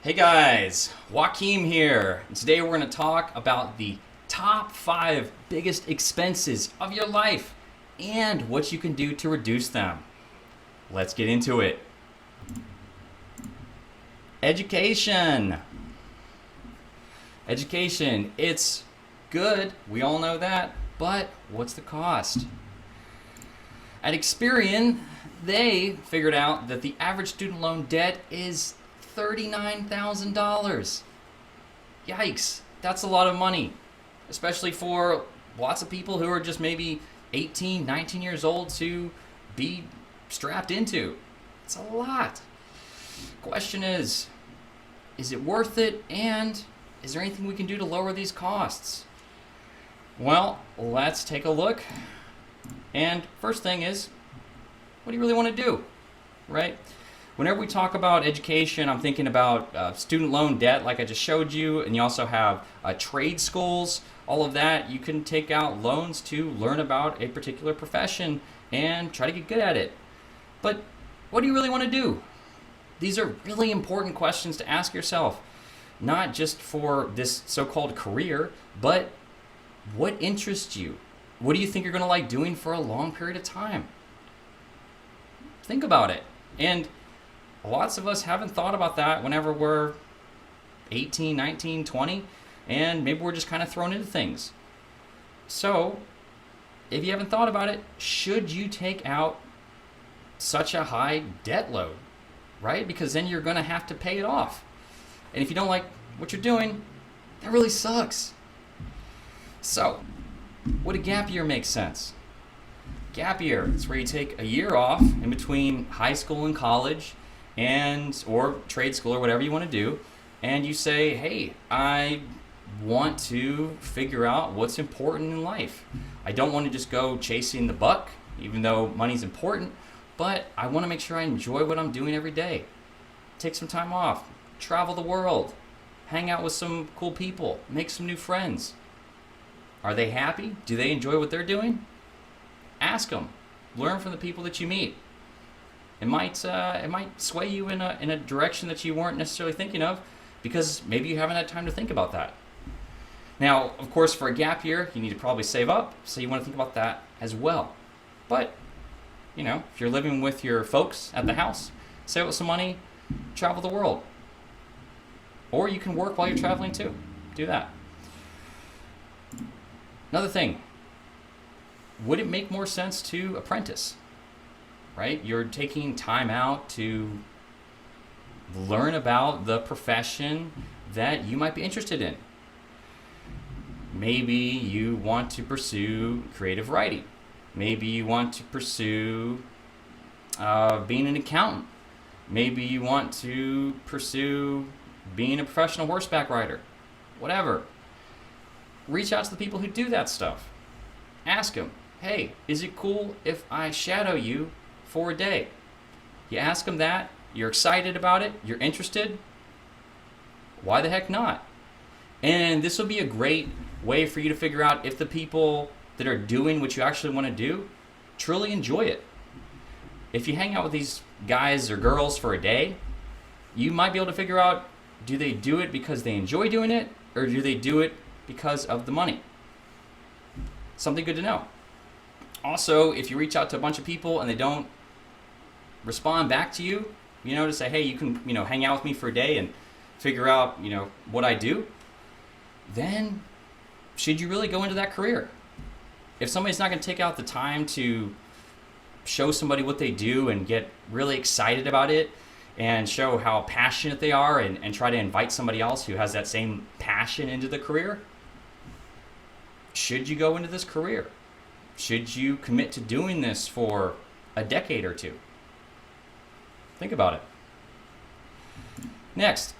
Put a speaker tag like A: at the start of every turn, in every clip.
A: Hey guys, Joaquin here. And today we're going to talk about the top 5 biggest expenses of your life and what you can do to reduce them. Let's get into it. Education. Education, it's good, we all know that, but what's the cost? At Experian, they figured out that the average student loan debt is $39,000. Yikes, that's a lot of money, especially for lots of people who are just maybe 18, 19 years old to be strapped into. It's a lot. Question is it worth it, and is there anything we can do to lower these costs? Well, let's take a look. And first thing is, what do you really want to do, right? Whenever we talk about education, I'm thinking about student loan debt, like I just showed you, and you also have trade schools, all of that. You can take out loans to learn about a particular profession and try to get good at it. But what do you really want to do? These are really important questions to ask yourself, not just for this so-called career, but what interests you? What do you think you're going to like doing for a long period of time? Think about it. And lots of us haven't thought about that whenever we're 18, 19, 20, and maybe we're just kind of thrown into things. So, if you haven't thought about it, should you take out such a high debt load, right? Because then you're going to have to pay it off. And if you don't like what you're doing, that really sucks. So, would a gap year make sense? Gap year, it's where you take a year off in between high school and college, or trade school or whatever you want to do, and you say, hey, I want to figure out what's important in life. I don't want to just go chasing the buck, even though money's important, but I want to make sure I enjoy what I'm doing every day. Take some time off, travel the world, hang out with some cool people, make some new friends. Are they happy? Do they enjoy what they're doing? Ask them. Learn from the people that you meet. It might sway you in a direction that you weren't necessarily thinking of, because maybe you haven't had time to think about that. Now, of course, for a gap year, you need to probably save up, so you want to think about that as well. But, if you're living with your folks at the house, save up some money, travel the world. Or you can work while you're traveling too. Do that. Another thing, would it make more sense to apprentice? Right? You're taking time out to learn about the profession that you might be interested in. Maybe you want to pursue creative writing. Maybe you want to pursue being an accountant. Maybe you want to pursue being a professional horseback rider. Whatever. Reach out to the people who do that stuff. Ask them, hey, is it cool if I shadow you for a day? You ask them that, you're excited about it, you're interested. Why the heck not? And this will be a great way for you to figure out if the people that are doing what you actually want to do truly enjoy it. If you hang out with these guys or girls for a day, you might be able to figure out, do they do it because they enjoy doing it, or do they do it because of the money? Something good to know. Also, if you reach out to a bunch of people and they don't respond back to you, to say, hey, you can, hang out with me for a day and figure out, what I do, then should you really go into that career? If somebody's not going to take out the time to show somebody what they do and get really excited about it and show how passionate they are, and try to invite somebody else who has that same passion into the career, should you go into this career? Should you commit to doing this for a decade or two? Think about it. Next,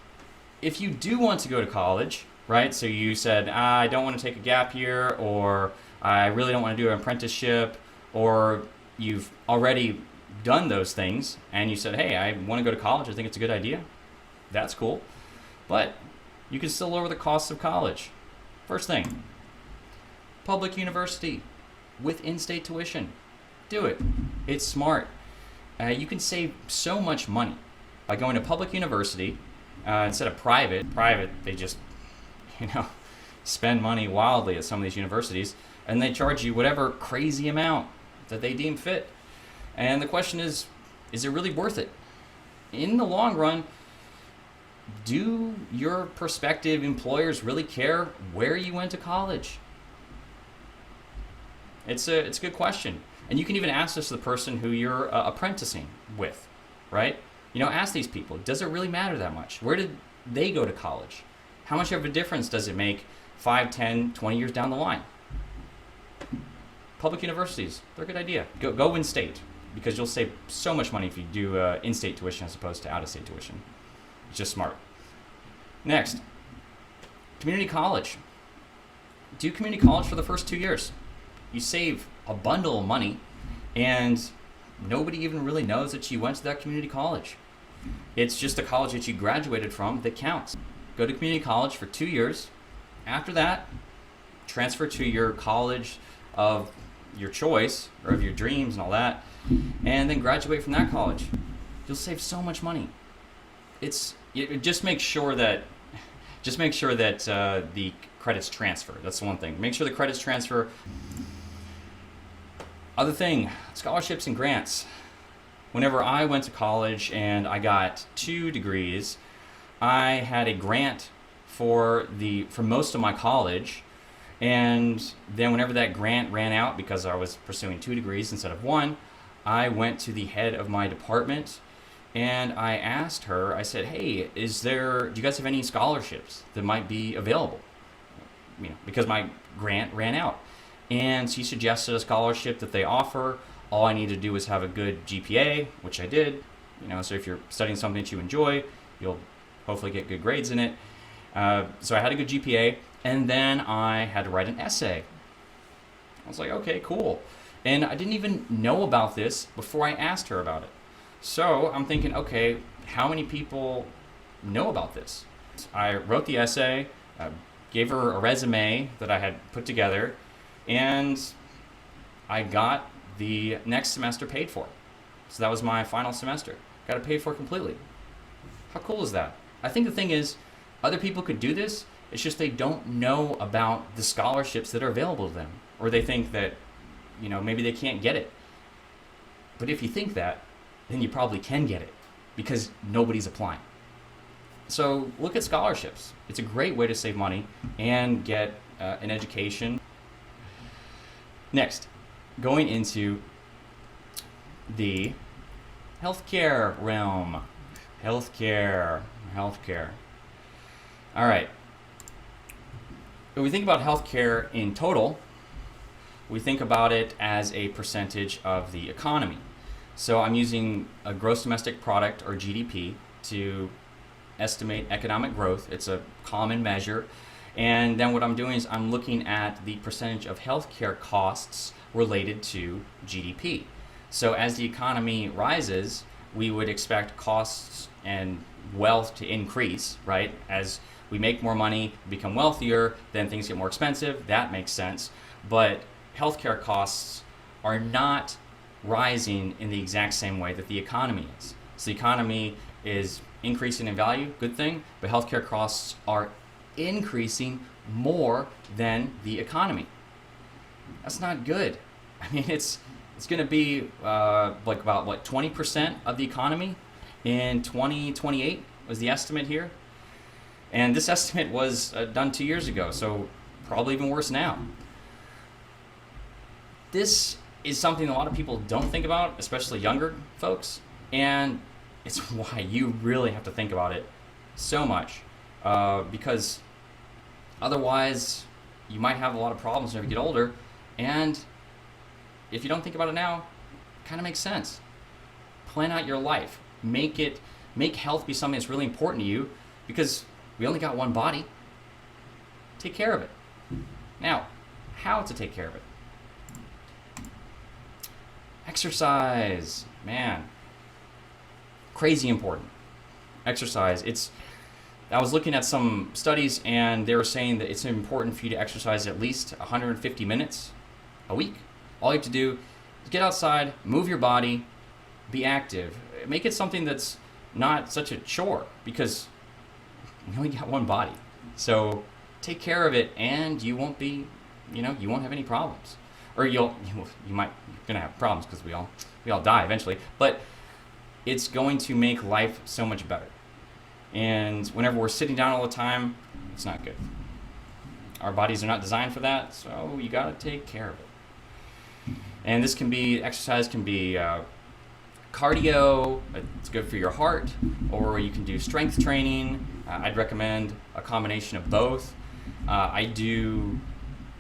A: if you do want to go to college, right? So you said, I don't want to take a gap year, or I really don't want to do an apprenticeship, or you've already done those things and you said, hey, I want to go to college, I think it's a good idea. That's cool. But you can still lower the costs of college. First thing, public university with in-state tuition. Do it. It's smart. You can save so much money by going to public university Instead of private, they just, you know, spend money wildly at some of these universities, and they charge you whatever crazy amount that they deem fit. And the question is it really worth it? In the long run, do your prospective employers really care where you went to college? It's a good question. And you can even ask this to the person who you're apprenticing with, right? Ask these people, does it really matter that much? Where did they go to college? How much of a difference does it make 5, 10, 20 years down the line? Public universities, they're a good idea. Go in-state, because you'll save so much money if you do in-state tuition as opposed to out-of-state tuition. It's just smart. Next, community college. Do community college for the first 2 years. You save a bundle of money, and nobody even really knows that you went to that community college. It's just the college that you graduated from that counts. Go to community college for 2 years. After that, transfer to your college of your choice, or of your dreams and all that, and then graduate from that college. You'll save so much money. Just make sure that the credits transfer. That's the one thing. Make sure the credits transfer. Other thing, scholarships and grants. Whenever I went to college and I got 2 degrees, I had a grant for most of my college. And then whenever that grant ran out, because I was pursuing 2 degrees instead of 1, I went to the head of my department and I asked her, I said, hey, do you guys have any scholarships that might be available? Because my grant ran out. And she suggested a scholarship that they offer. All I need to do is have a good GPA, which I did. So if you're studying something that you enjoy, you'll hopefully get good grades in it. So I had a good GPA, and then I had to write an essay. I was like, okay, cool. And I didn't even know about this before I asked her about it. So I'm thinking, okay, how many people know about this? I wrote the essay, gave her a resume that I had put together, and I got the next semester paid for. So that was my final semester. Got it paid for completely. How cool is that? I think the thing is, other people could do this, it's just they don't know about the scholarships that are available to them. Or they think that, maybe they can't get it. But if you think that, then you probably can get it, because nobody's applying. So look at scholarships. It's a great way to save money and get an education. Next, going into the healthcare realm. Healthcare. All right. When we think about healthcare in total, we think about it as a percentage of the economy. So I'm using a gross domestic product, or GDP, to estimate economic growth. It's a common measure. And then what I'm doing is I'm looking at the percentage of healthcare costs related to GDP. So as the economy rises, we would expect costs and wealth to increase, right? As we make more money, become wealthier, then things get more expensive. That makes sense. But healthcare costs are not rising in the exact same way that the economy is. So the economy is increasing in value, good thing, but healthcare costs are increasing more than the economy. That's not good. I mean, it's going to be like about 20% of the economy in 2028 was the estimate here. And this estimate was done 2 years ago, so probably even worse now. This is something a lot of people don't think about, especially younger folks, and it's why you really have to think about it so much, because otherwise you might have a lot of problems when you get older, and if you don't think about it now, it kind of makes sense. Plan out your life. Make health be something that's really important to you, because we only got one body. Take care of it. Now, how to take care of it? Exercise, man, crazy important. Exercise. I was looking at some studies, and they were saying that it's important for you to exercise at least 150 minutes a week. All you have to do is get outside, move your body, be active. Make it something that's not such a chore, because You only got one body. So take care of it and you won't be, you won't have any problems. Or you might, you're going to have problems because we all die eventually, but it's going to make life so much better. And whenever we're sitting down all the time, it's not good. Our bodies are not designed for that, so you got to take care of it. And this can be, exercise can be cardio, it's good for your heart, or you can do strength training. I'd recommend a combination of both. I do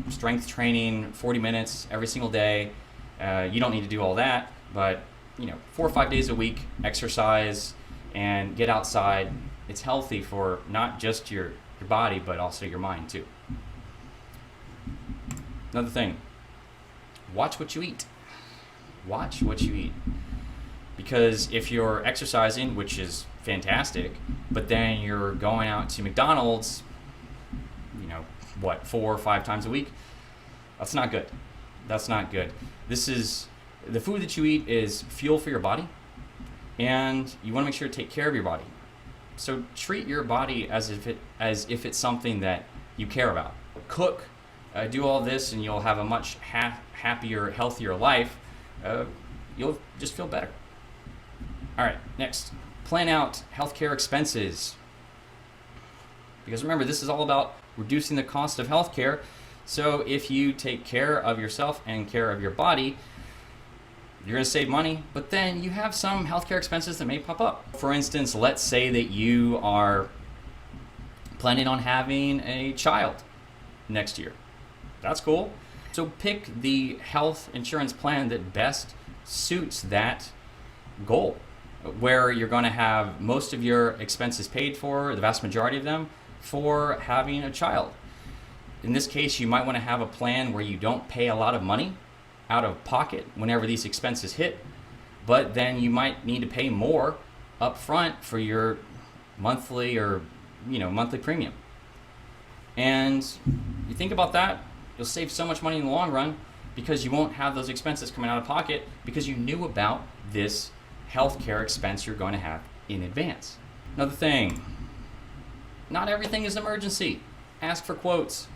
A: strength training 40 minutes every single day. You don't need to do all that, but 4 or 5 days a week, exercise and get outside. It's healthy for not just your body, but also your mind too. Another thing, watch what you eat. Watch what you eat. Because if you're exercising, which is fantastic, but then you're going out to McDonald's, 4 or 5 times a week, that's not good. That's not good. The food that you eat is fuel for your body, and you want to make sure to take care of your body. So treat your body as if it's something that you care about. Cook, do all this, and you'll have a much happier, healthier life. You'll just feel better. All right, next, plan out healthcare expenses. Because remember, this is all about reducing the cost of healthcare. So if you take care of yourself and care of your body, you're going to save money, but then you have some healthcare expenses that may pop up. For instance, let's say that you are planning on having a child next year. That's cool. So pick the health insurance plan that best suits that goal, where you're going to have most of your expenses paid for, the vast majority of them, for having a child. In this case, you might want to have a plan where you don't pay a lot of money out of pocket whenever these expenses hit, but then you might need to pay more up front for your monthly monthly premium. And you think about that, you'll save so much money in the long run because you won't have those expenses coming out of pocket because you knew about this healthcare expense you're going to have in advance. Another thing, not everything is an emergency. Ask for quotes.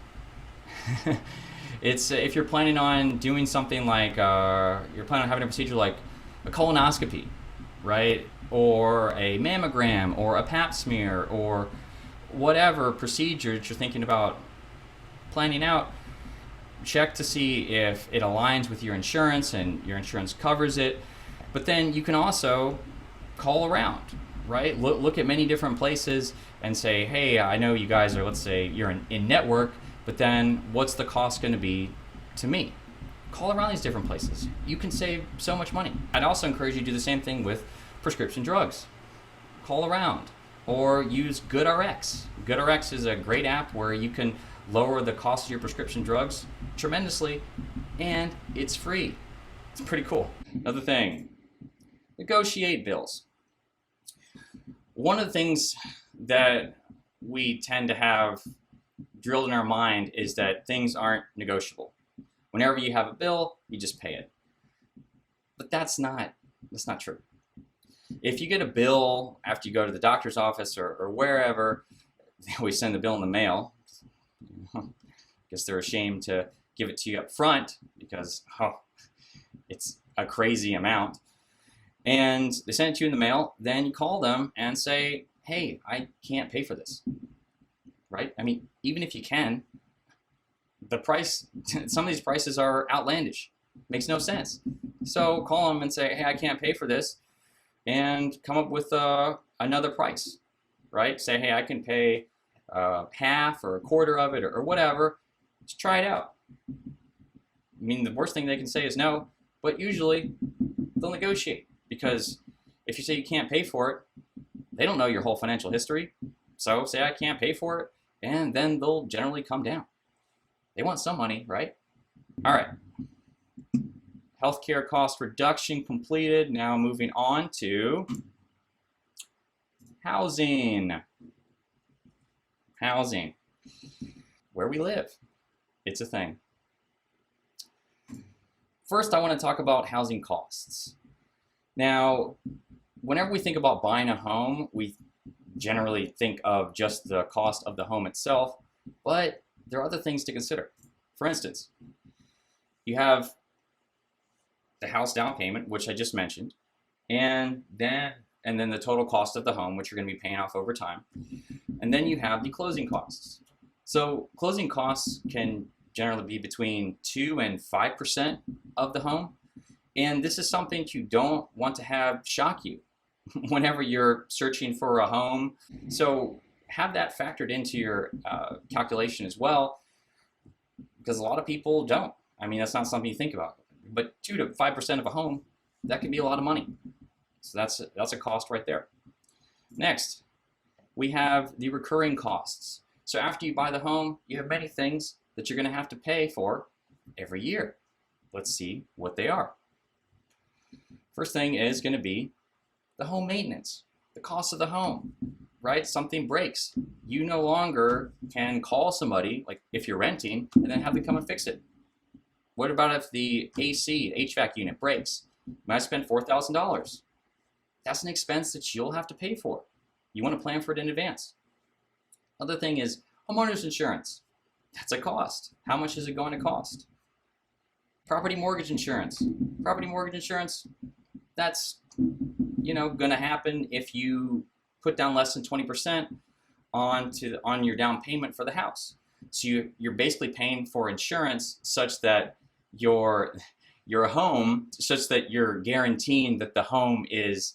A: It's if you're planning on doing something like you're planning on having a procedure like a colonoscopy, right, or a mammogram, or a pap smear, or whatever procedure that you're thinking about planning out, check to see if it aligns with your insurance and your insurance covers it. But then you can also call around, right? Look at many different places and say, hey, I know you guys are, let's say you're in network, but then what's the cost going to be to me? Call around these different places. You can save so much money. I'd also encourage you to do the same thing with prescription drugs. Call around or use GoodRx. GoodRx is a great app where you can lower the cost of your prescription drugs tremendously, and it's free. It's pretty cool. Another thing, negotiate bills. One of the things that we tend to have drilled in our mind is that things aren't negotiable. Whenever you have a bill, you just pay it. But that's not true. If you get a bill after you go to the doctor's office or wherever, they always send the bill in the mail. I guess they're ashamed to give it to you up front because it's a crazy amount. And they send it to you in the mail, then you call them and say, hey, I can't pay for this. Right? I mean, even if you can, the price, some of these prices are outlandish. Makes no sense. So call them and say, hey, I can't pay for this, and come up with another price, right? Say, hey, I can pay half or a quarter of it or whatever. Just try it out. I mean, the worst thing they can say is no, but usually they'll negotiate, because if you say you can't pay for it, they don't know your whole financial history. So say I can't pay for it, and then they'll generally come down. They want some money, right? All right. Healthcare cost reduction completed. Now moving on to housing. Housing. Where we live. It's a thing. First, I want to talk about housing costs. Now, whenever we think about buying a home, we generally think of just the cost of the home itself, but there are other things to consider. For instance, you have the house down payment, which I just mentioned, and then the total cost of the home, which you're going to be paying off over time. And then you have the closing costs. So closing costs can generally be between 2 and 5% of the home. And this is something you don't want to have shock you whenever you're searching for a home. So have that factored into your calculation as well, because a lot of people don't. I mean, that's not something you think about. But 2 to 5% of a home, that can be a lot of money. So that's a cost right there. Next, we have the recurring costs. So after you buy the home, you have many things that you're going to have to pay for every year. Let's see what they are. First thing is going to be the home maintenance, the cost of the home, right? Something breaks. You no longer can call somebody, like if you're renting, and then have them come and fix it. What about if the AC, HVAC unit breaks? You might spend $4,000. That's an expense that you'll have to pay for. You want to plan for it in advance. Other thing is homeowners insurance. That's a cost. How much is it going to cost? Property mortgage insurance. Property mortgage insurance, that's going to happen if you put down less than 20% on your down payment for the house. So you're basically paying for insurance such that your home, such that you're guaranteeing that the home is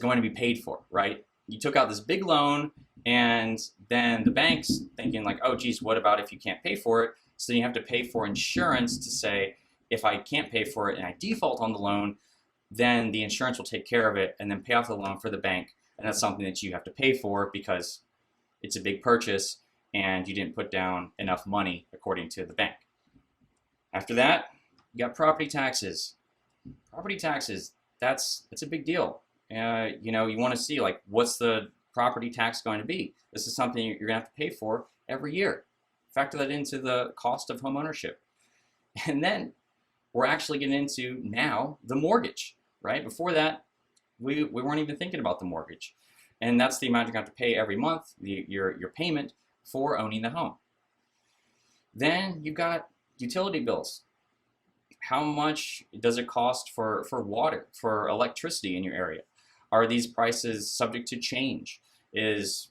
A: going to be paid for, right? You took out this big loan, and then the bank's thinking like, oh geez, what about if you can't pay for it? So then you have to pay for insurance to say, if I can't pay for it and I default on the loan, then the insurance will take care of it and then pay off the loan for the bank. And that's something that you have to pay for because it's a big purchase and you didn't put down enough money according to the bank. After that, you got property taxes. Property taxes, that's a big deal. You want to see like, what's the property tax going to be? This is something you're going to have to pay for every year. Factor that into the cost of home ownership. And then we're actually getting into now the mortgage, right? Before that, we weren't even thinking about the mortgage. And that's the amount you're going to have to pay every month, your payment for owning the home. Then you've got utility bills. How much does it cost for water, for electricity in your area? Are these prices subject to change? Is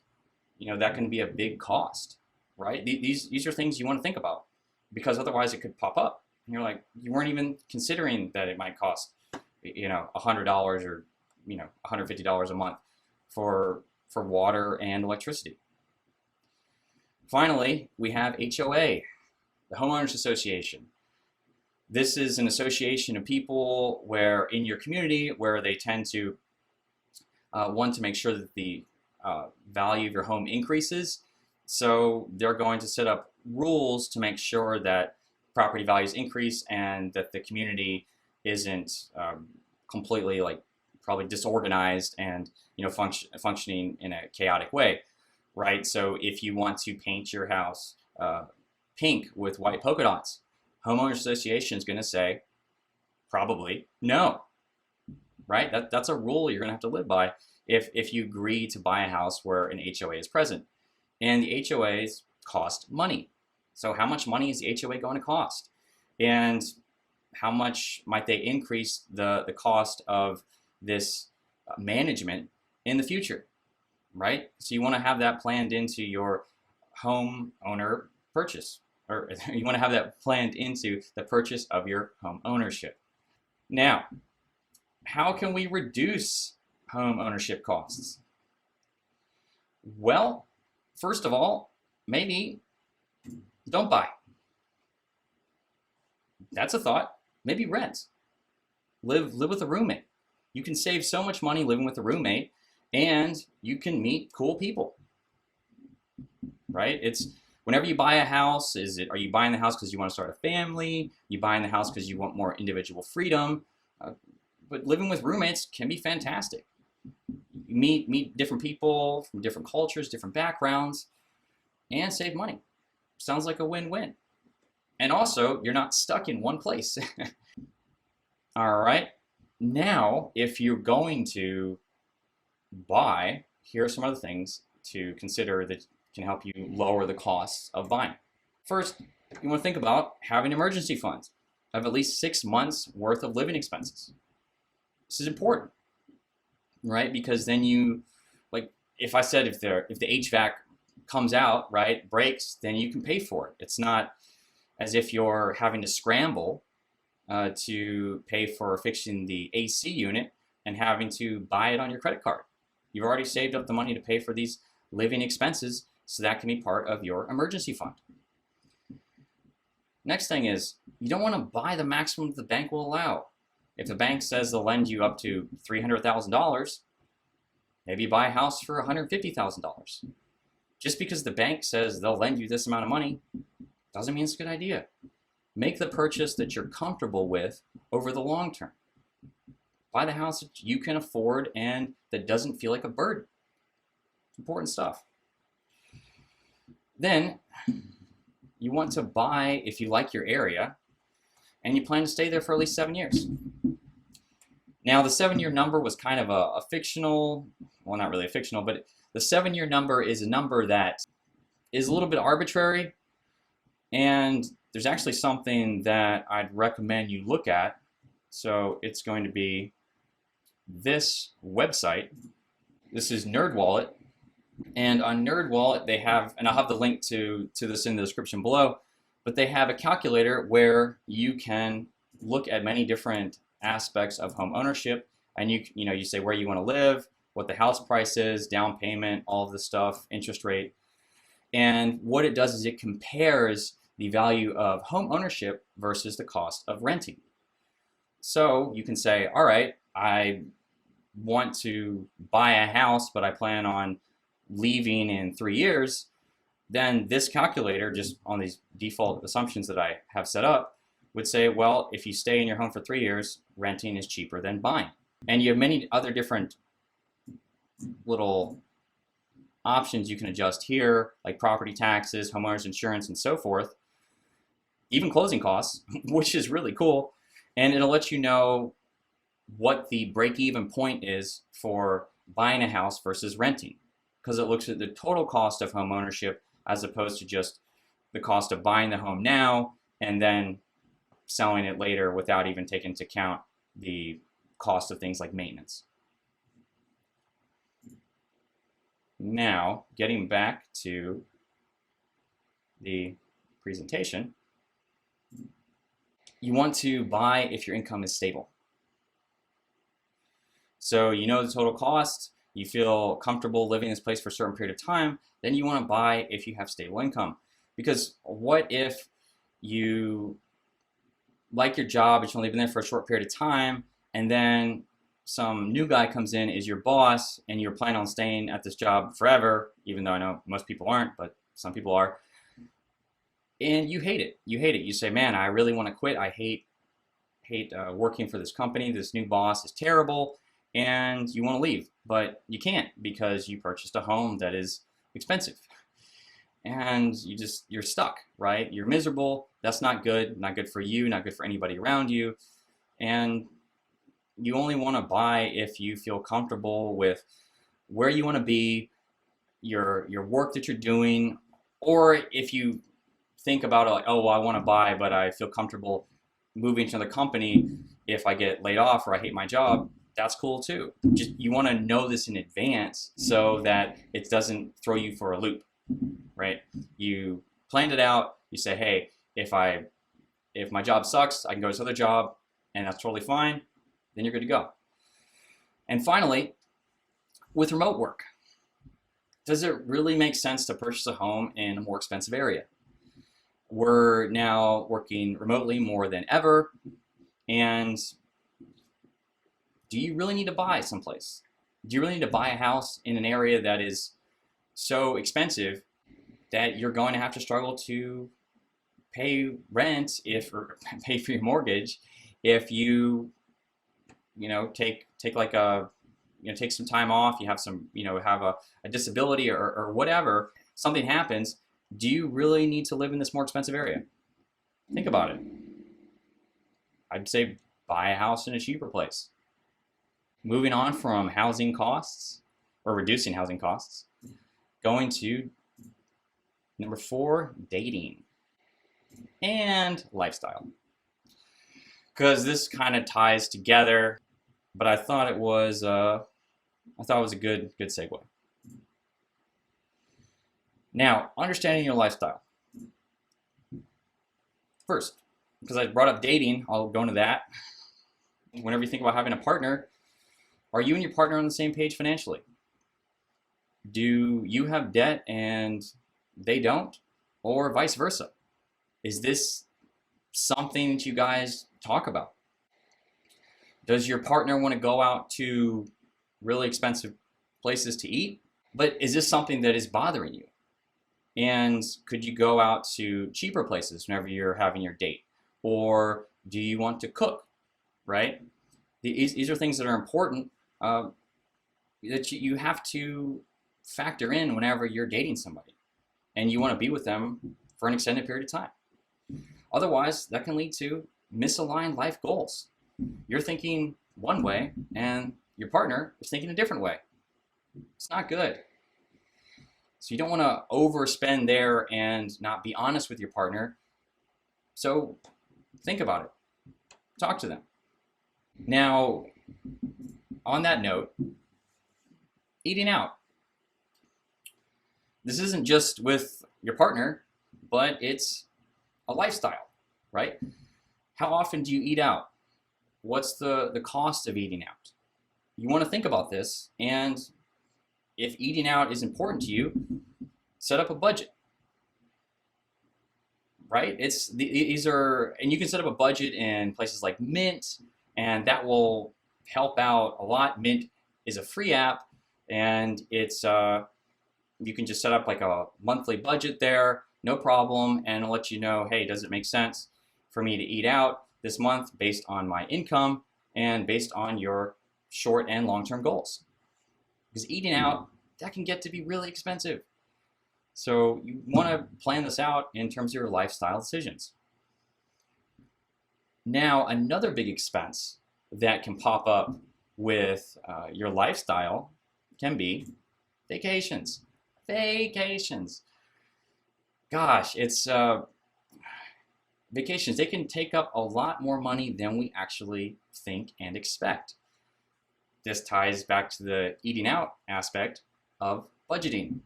A: that can be a big cost, right? These are things you want to think about, because otherwise it could pop up. And you're like, you weren't even considering that it might cost $100 or $150 a month for water and electricity. Finally, we have HOA, the Homeowners Association. This is an association of people where in your community where they tend to want to make sure that the value of your home increases. So they're going to set up rules to make sure that property values increase and that the community isn't completely probably disorganized and functioning in a chaotic way, right? So if you want to paint your house pink with white polka dots, Homeowners Association is going to say probably no, right? That's a rule you're going to have to live by if you agree to buy a house where an HOA is present. And the HOAs cost money. So how much money is the HOA going to cost? And how much might they increase the cost of this management in the future, right? So you want to have that planned into your homeowner purchase, or you want to have that planned into the purchase of your home ownership. Now, how can we reduce home ownership costs? Well, first of all, maybe don't buy. That's a thought. Maybe rent. Live with a roommate. You can save so much money living with a roommate, and you can meet cool people, right? It's whenever you buy a house, are you buying the house because you want to start a family? You buying the house because you want more individual freedom? But living with roommates can be fantastic. You meet different people from different cultures, different backgrounds, and save money. Sounds like a win-win. And also, you're not stuck in one place. All right. Now, if you're going to buy here are some other things to consider that can help you lower the costs of buying. First, you want to think about having an emergency fund of at least 6 months worth of living expenses. This is important, right? Because then you, like, if I said if the HVAC comes out, right, breaks, then you can pay for it. It's not as if you're having to scramble to pay for fixing the AC unit and having to buy it on your credit card. You've already saved up the money to pay for these living expenses, so that can be part of your emergency fund. Next thing is, you don't want to buy the maximum the bank will allow. If the bank says they'll lend you up to $300,000, maybe buy a house for $150,000. Just because the bank says they'll lend you this amount of money doesn't mean it's a good idea. Make the purchase that you're comfortable with over the long term. Buy the house that you can afford and that doesn't feel like a burden. Important stuff. Then you want to buy if you like your area and you plan to stay there for at least 7 years. Now, the 7-year number was kind of a fictional, well, not really a fictional, but the 7-year number is a number that is a little bit arbitrary, and there's actually something that I'd recommend you look at. So it's going to be this website. This is NerdWallet, and on NerdWallet they have, and I'll have the link to this in the description below, but they have a calculator where you can look at many different aspects of home ownership, and you say where you want to live, what the house price is, down payment, all of this stuff, interest rate. And what it does is it compares the value of home ownership versus the cost of renting. So you can say, all right, I want to buy a house, but I plan on leaving in 3 years. Then this calculator, just on these default assumptions that I have set up, would say, well, if you stay in your home for 3 years, renting is cheaper than buying. And you have many other different little options you can adjust here, like property taxes, homeowners insurance, and so forth, even closing costs, which is really cool. And it'll let you know what the break-even point is for buying a house versus renting, because it looks at the total cost of home ownership as opposed to just the cost of buying the home now and then selling it later without even taking into account the cost of things like maintenance. Now, getting back to the presentation, you want to buy if your income is stable. So you know the total cost, you feel comfortable living in this place for a certain period of time, then you want to buy if you have stable income. Because what if you like your job, but you've only been there for a short period of time, and then some new guy comes in, is your boss, and you're planning on staying at this job forever, even though I know most people aren't, but some people are, and you hate it. You hate it. You say, man, I really want to quit. I hate working for this company. This new boss is terrible, and you want to leave, but you can't because you purchased a home that is expensive. And you're stuck, right? You're miserable. That's not good for you, not good for anybody around you. And you only want to buy if you feel comfortable with where you want to be, your work that you're doing, or if you think about it like, oh, well, I want to buy, but I feel comfortable moving to another company if I get laid off or I hate my job, that's cool too. Just you want to know this in advance so that it doesn't throw you for a loop. Right? You planned it out. You say, hey, if my job sucks, I can go to this other job, and that's totally fine. Then you're good to go. And finally, with remote work, does it really make sense to purchase a home in a more expensive area? We're now working remotely more than ever, and do you really need to buy someplace? Do you really need to buy a house in an area that is so expensive that you're going to have to struggle to pay rent or pay for your mortgage if you take take some time off, you have some have a disability or whatever, something happens, do you really need to live in this more expensive area? Think about it. I'd say buy a house in a cheaper place. Moving on from housing costs, or reducing housing costs. Going to number 4, dating and lifestyle. Because this kind of ties together, but I thought it was a good segue. Now, understanding your lifestyle. First, because I brought up dating, I'll go into that. Whenever you think about having a partner, are you and your partner on the same page financially? Do you have debt and they don't? Or vice versa? Is this something that you guys talk about? Does your partner want to go out to really expensive places to eat? But is this something that is bothering you? And could you go out to cheaper places whenever you're having your date? Or do you want to cook, right? These are things that are important that you have to factor in whenever you're dating somebody and you want to be with them for an extended period of time. Otherwise, that can lead to misaligned life goals. You're thinking one way and your partner is thinking a different way. It's not good. So you don't want to overspend there and not be honest with your partner. So think about it. Talk to them. Now, on that note, eating out. This isn't just with your partner, but it's a lifestyle, right? How often do you eat out? What's the cost of eating out? You want to think about this, and if eating out is important to you, set up a budget, right? These are, and you can set up a budget in places like Mint, and that will help out a lot. Mint is a free app, and it's you can just set up like a monthly budget there, no problem, and it'll let you know, hey, does it make sense for me to eat out this month based on my income and based on your short and long-term goals? Because eating out, that can get to be really expensive. So you want to plan this out in terms of your lifestyle decisions. Now, another big expense that can pop up with your lifestyle can be vacations. Vacations. Gosh, it's vacations. They can take up a lot more money than we actually think and expect. This ties back to the eating out aspect of budgeting.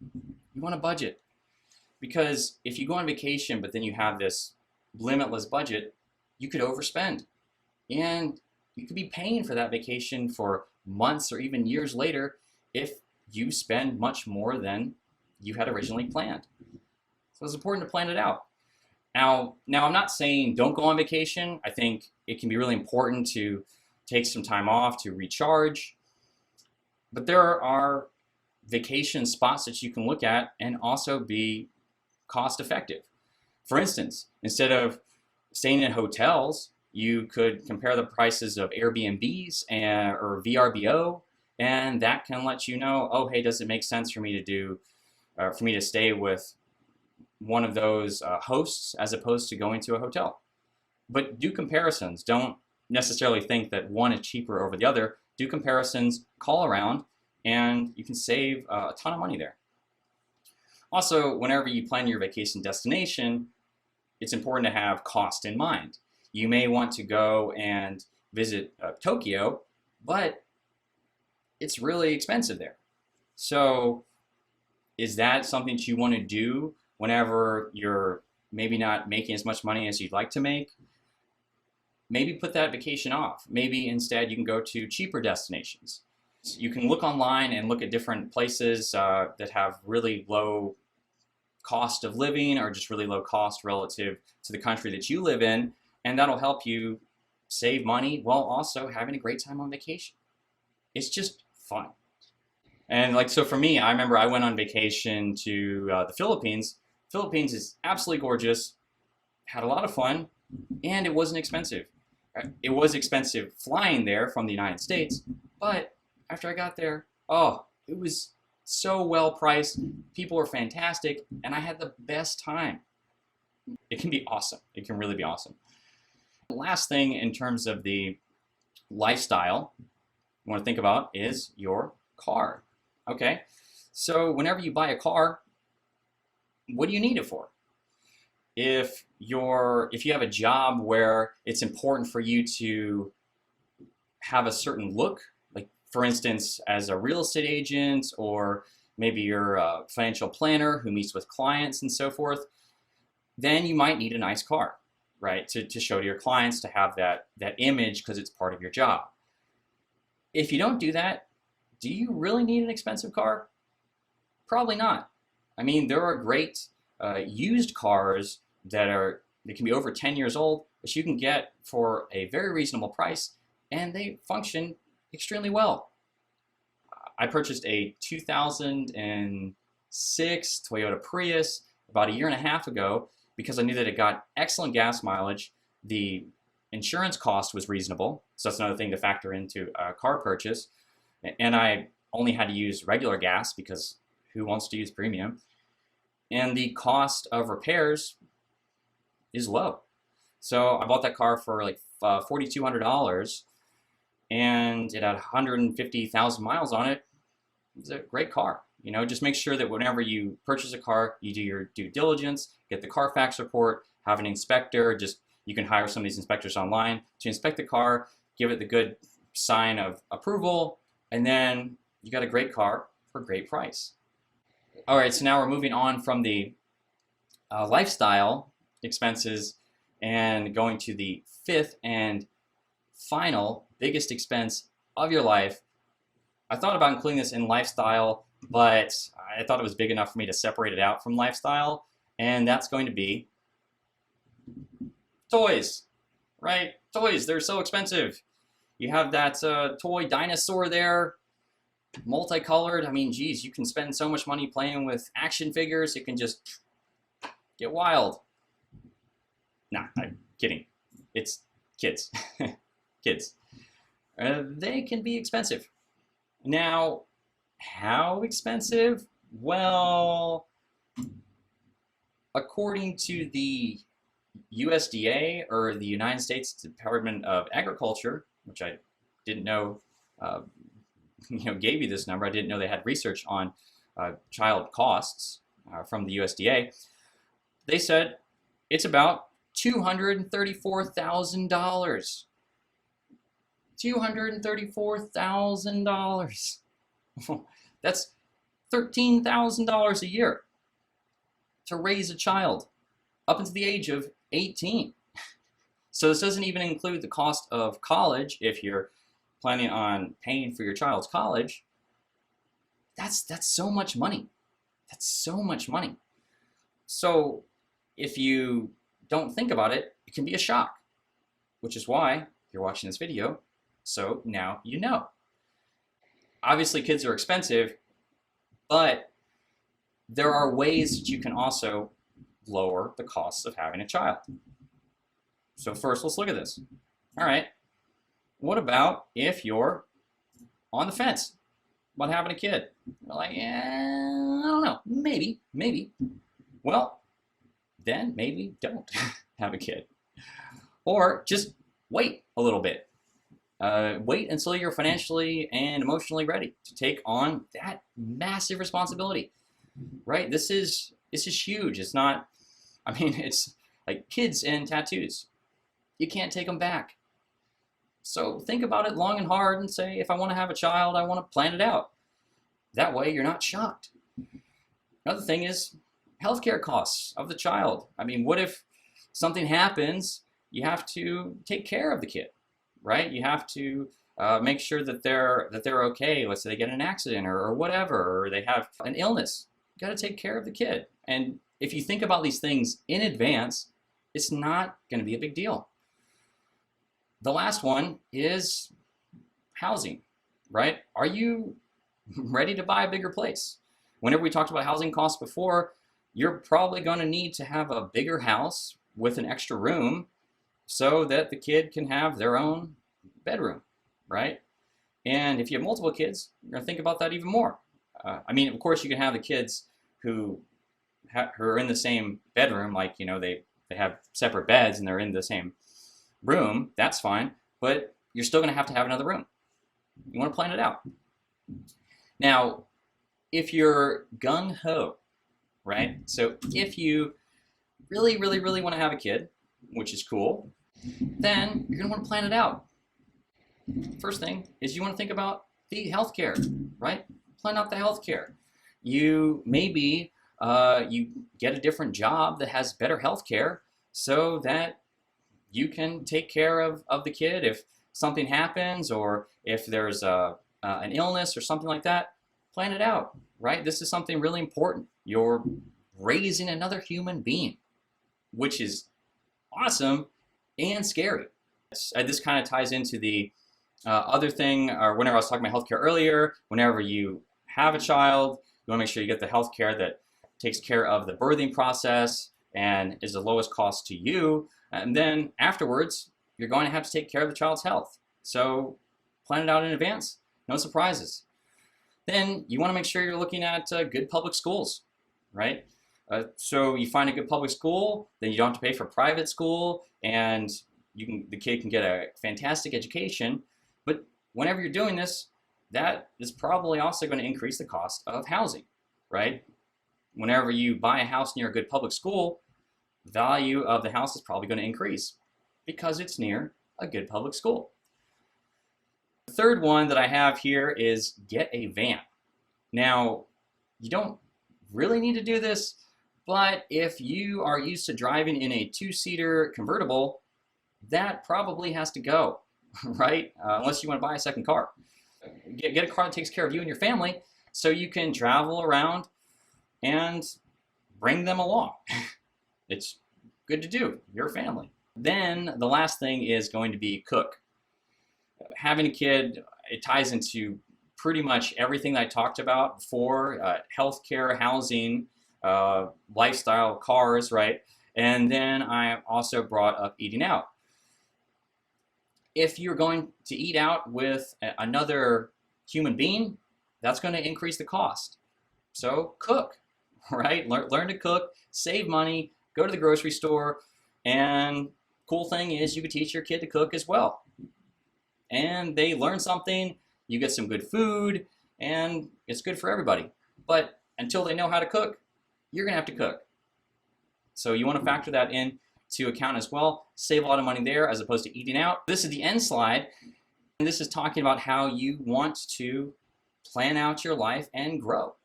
A: You want to budget, because if you go on vacation but then you have this limitless budget, you could overspend, and you could be paying for that vacation for months or even years later if you spend much more than you had originally planned. So it's important to plan it out. Now I'm not saying don't go on vacation. I think it can be really important to take some time off to recharge, but there are vacation spots that you can look at and also be cost effective. For instance, instead of staying in hotels, you could compare the prices of Airbnbs or VRBO, and that can let you know, oh, hey, does it make sense for me to stay with one of those hosts as opposed to going to a hotel? But do comparisons. Don't necessarily think that one is cheaper over the other. Do comparisons, call around, and you can save a ton of money there. Also, whenever you plan your vacation destination, it's important to have cost in mind. You may want to go and visit Tokyo, but it's really expensive there. So is that something that you want to do whenever you're maybe not making as much money as you'd like to make? Maybe put that vacation off. Maybe instead you can go to cheaper destinations. You can look online and look at different places that have really low cost of living or just really low cost relative to the country that you live in, and that'll help you save money while also having a great time on vacation. It's just fun. And so for me, I remember I went on vacation to the Philippines. Philippines is absolutely gorgeous, had a lot of fun, and it wasn't expensive. It was expensive flying there from the United States, but after I got there, oh, it was so well priced. People were fantastic, and I had the best time. It can be awesome. It can really be awesome. The last thing in terms of the lifestyle you want to think about is your car. Okay, so whenever you buy a car, what do you need it for? If you have a job where it's important for you to have a certain look, like for instance, as a real estate agent, or maybe you're a financial planner who meets with clients and so forth, then you might need a nice car, right? To show to your clients, to have that image because it's part of your job. If you don't do that, do you really need an expensive car? Probably not. I mean, there are great used cars that can be over 10 years old that you can get for a very reasonable price, and they function extremely well. I purchased a 2006 Toyota Prius about a year and a half ago because I knew that it got excellent gas mileage. The insurance cost was reasonable, so that's another thing to factor into a car purchase. And I only had to use regular gas because who wants to use premium? And the cost of repairs is low. So I bought that car for like $4,200, and it had 150,000 miles on it. It's a great car. You know, just make sure that whenever you purchase a car, you do your due diligence, get the Carfax report, have an inspector. Just you can hire some of these inspectors online to inspect the car, give it the good sign of approval, and then you got a great car for a great price. All right, so now we're moving on from the lifestyle expenses and going to the fifth and final biggest expense of your life. I thought about including this in lifestyle, but I thought it was big enough for me to separate it out from lifestyle, and that's going to be toys, right? Toys, they're so expensive. You have that toy dinosaur there, multicolored. I mean, geez, you can spend so much money playing with action figures, it can just get wild. Nah, I'm kidding. It's kids. Kids. They can be expensive. Now, how expensive? Well, according to the USDA, or the United States Department of Agriculture, which I didn't know, gave you this number. I didn't know they had research on child costs from the USDA. They said it's about $234,000. $234,000. That's $13,000 a year to raise a child up until the age of 18. So this doesn't even include the cost of college if you're planning on paying for your child's college. That's so much money. That's so much money. So if you don't think about it, it can be a shock, which is why you're watching this video. So now you know. Obviously, kids are expensive, but there are ways that you can also lower the costs of having a child. So first, let's look at this. All right, what about if you're on the fence about having a kid? You're like, I don't know, maybe. Well, then maybe don't have a kid. Or just wait a little bit. Wait until you're financially and emotionally ready to take on that massive responsibility, right? This is huge. It's not, I mean, it's like kids and tattoos. You can't take them back. So think about it long and hard and say, if I want to have a child, I want to plan it out. That way you're not shocked. Another thing is healthcare costs of the child. I mean, what if something happens? You have to take care of the kid, right? You have to make sure that they're okay. Let's say they get in an accident or whatever, or they have an illness. You got to take care of the kid. And if you think about these things in advance, it's not going to be a big deal. The last one is housing, right? Are you ready to buy a bigger place? Whenever we talked about housing costs before, you're probably going to need to have a bigger house with an extra room so that the kid can have their own bedroom, right? And if you have multiple kids, you're going to think about that even more. I mean, of course, you can have the kids who are in the same bedroom, like, they have separate beds and they're in the same room. That's fine, but you're still going to have another room. You want to plan it out. Now, if you're gung-ho, right? So if you really, really, really want to have a kid, which is cool, then you're going to want to plan it out. First thing is you want to think about the healthcare, right? Plan out the healthcare. You maybe you get a different job that has better healthcare so that you can take care of the kid if something happens or if there's an illness or something like that. Plan it out, right? This is something really important. You're raising another human being, which is awesome and scary. This kind of ties into the other thing, or whenever I was talking about healthcare earlier, whenever you have a child, you want to make sure you get the healthcare that takes care of the birthing process and is the lowest cost to you. And then afterwards, you're going to have to take care of the child's health. So plan it out in advance. No surprises. Then you want to make sure you're looking at good public schools, right? So you find a good public school, then you don't have to pay for private school, and the kid can get a fantastic education. But whenever you're doing this, that is probably also going to increase the cost of housing, right? Whenever you buy a house near a good public school, the value of the house is probably going to increase because it's near a good public school. The third one that I have here is get a van. Now, you don't really need to do this, but if you are used to driving in a two-seater convertible, that probably has to go, right? Unless you want to buy a second car. Get a car that takes care of you and your family so you can travel around and bring them along. It's good to do, your family. Then the last thing is going to be cook. Having a kid, it ties into pretty much everything that I talked about before, healthcare, housing, lifestyle, cars, right? And then I also brought up eating out. If you're going to eat out with another human being, that's going to increase the cost. So cook, right? Learn to cook, save money, go to the grocery store, and cool thing is you could teach your kid to cook as well. And they learn something, you get some good food, and it's good for everybody. But until they know how to cook, you're going to have to cook. So you want to factor that in to account as well. Save a lot of money there as opposed to eating out. This is the end slide. And this is talking about how you want to plan out your life and grow.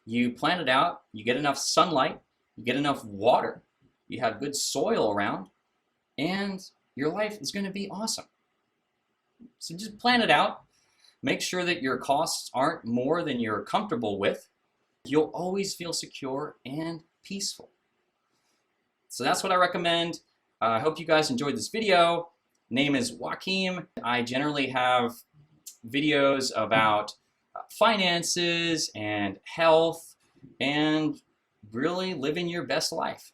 A: You plan it out, you get enough sunlight, you get enough water, you have good soil around, and your life is going to be awesome. So just plan it out. Make sure that your costs aren't more than you're comfortable with. You'll always feel secure and peaceful. So that's what I recommend. I hope you guys enjoyed this video. Name is Joaquim. I generally have videos about finances and health and really living your best life.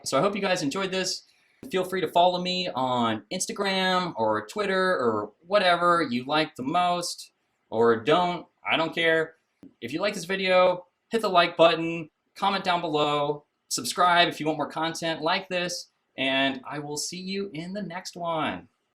A: So I hope you guys enjoyed this. Feel free to follow me on Instagram or Twitter or whatever you like the most, or don't. I don't care. If you like this video, hit the like button, comment down below, subscribe if you want more content like this, and I will see you in the next one.